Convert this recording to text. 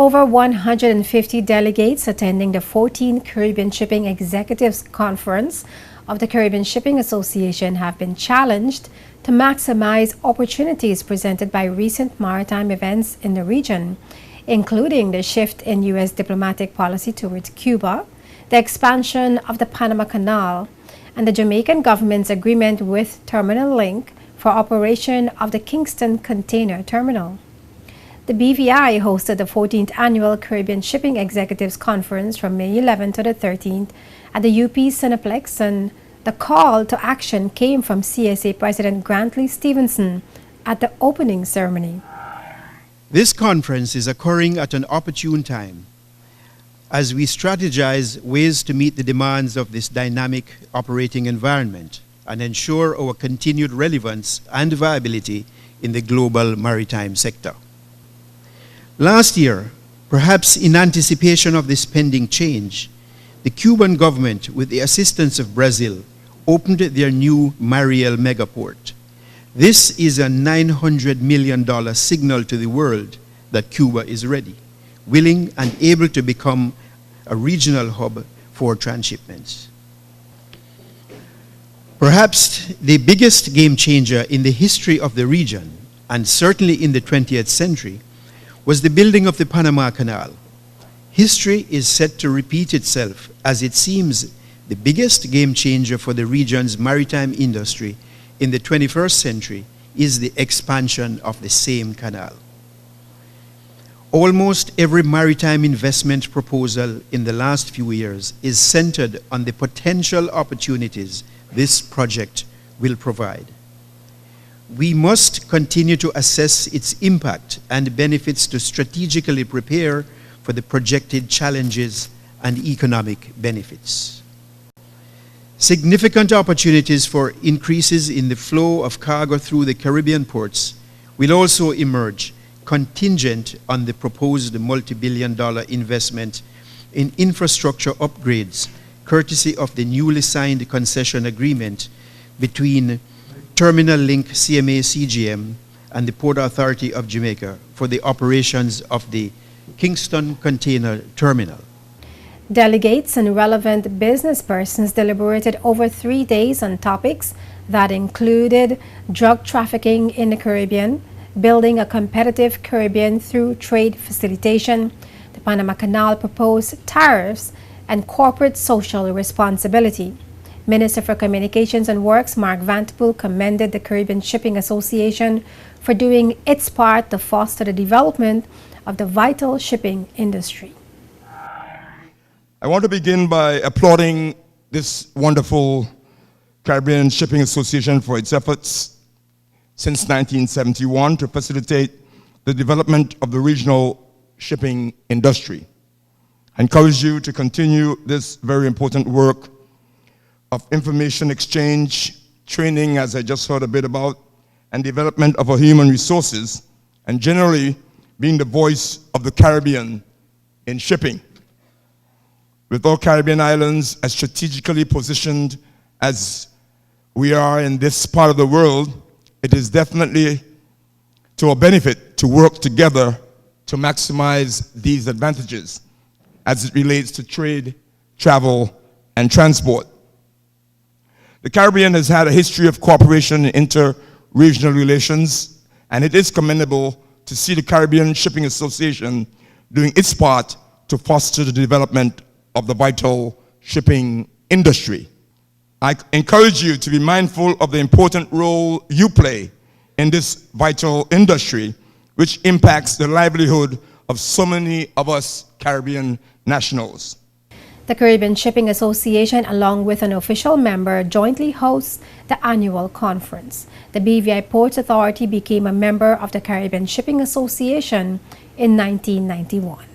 over 150 delegates attending the 14th Caribbean Shipping Executives Conference of the Caribbean Shipping Association have been challenged to maximize opportunities presented by recent maritime events in the region, including the shift in U.S. diplomatic policy towards Cuba, the expansion of the Panama Canal, and the Jamaican government's agreement with Terminal Link for operation of the Kingston Container Terminal. The BVI hosted the 14th Annual Caribbean Shipping Executives Conference from May 11 to the 13th at the UP Cineplex, and the call to action came from CSA President Grantley Stevenson at the opening ceremony. This conference is occurring at an opportune time as we strategize ways to meet the demands of this dynamic operating environment and ensure our continued relevance and viability in the global maritime sector. Last year, perhaps in anticipation of this pending change, the Cuban government, with the assistance of Brazil, opened their new Mariel megaport. This is a $900 million signal to the world that Cuba is ready, willing and able to become a regional hub for transshipments. Perhaps the biggest game changer in the history of the region, and certainly in the 20th century, was the building of the Panama Canal. History is set to repeat itself, as it seems the biggest game changer for the region's maritime industry in the 21st century is the expansion of the same canal. Almost every maritime investment proposal in the last few years is centered on the potential opportunities this project will provide. We must continue to assess its impact and benefits to strategically prepare for the projected challenges and economic benefits. Significant opportunities for increases in the flow of cargo through the Caribbean ports will also emerge, contingent on the proposed multi-billion-dollar investment in infrastructure upgrades, courtesy of the newly signed concession agreement between Terminal Link CMA CGM and the Port Authority of Jamaica for the operations of the Kingston Container Terminal. Delegates and relevant business persons deliberated over 3 days on topics that included drug trafficking in the Caribbean, building a competitive Caribbean through trade facilitation, the Panama Canal proposed tariffs, and corporate social responsibility. Minister for Communications and Works Mark Vanterpool commended the Caribbean Shipping Association for doing its part to foster the development of the vital shipping industry. I want to begin by applauding this wonderful Caribbean Shipping Association for its efforts since 1971 to facilitate the development of the regional shipping industry. I encourage you to continue this very important work of information exchange, training, as I just heard a bit about, and development of our human resources, and generally being the voice of the Caribbean in shipping. With all Caribbean islands as strategically positioned as we are in this part of the world, it is definitely to our benefit to work together to maximize these advantages as it relates to trade, travel, and transport. The Caribbean has had a history of cooperation in inter-regional relations, and it is commendable to see the Caribbean Shipping Association doing its part to foster the development of the vital shipping industry. I encourage you to be mindful of the important role you play in this vital industry, which impacts the livelihood of so many of us Caribbean nationals. The Caribbean Shipping Association, along with an official member, jointly hosts the annual conference. The BVI Ports Authority became a member of the Caribbean Shipping Association in 1991.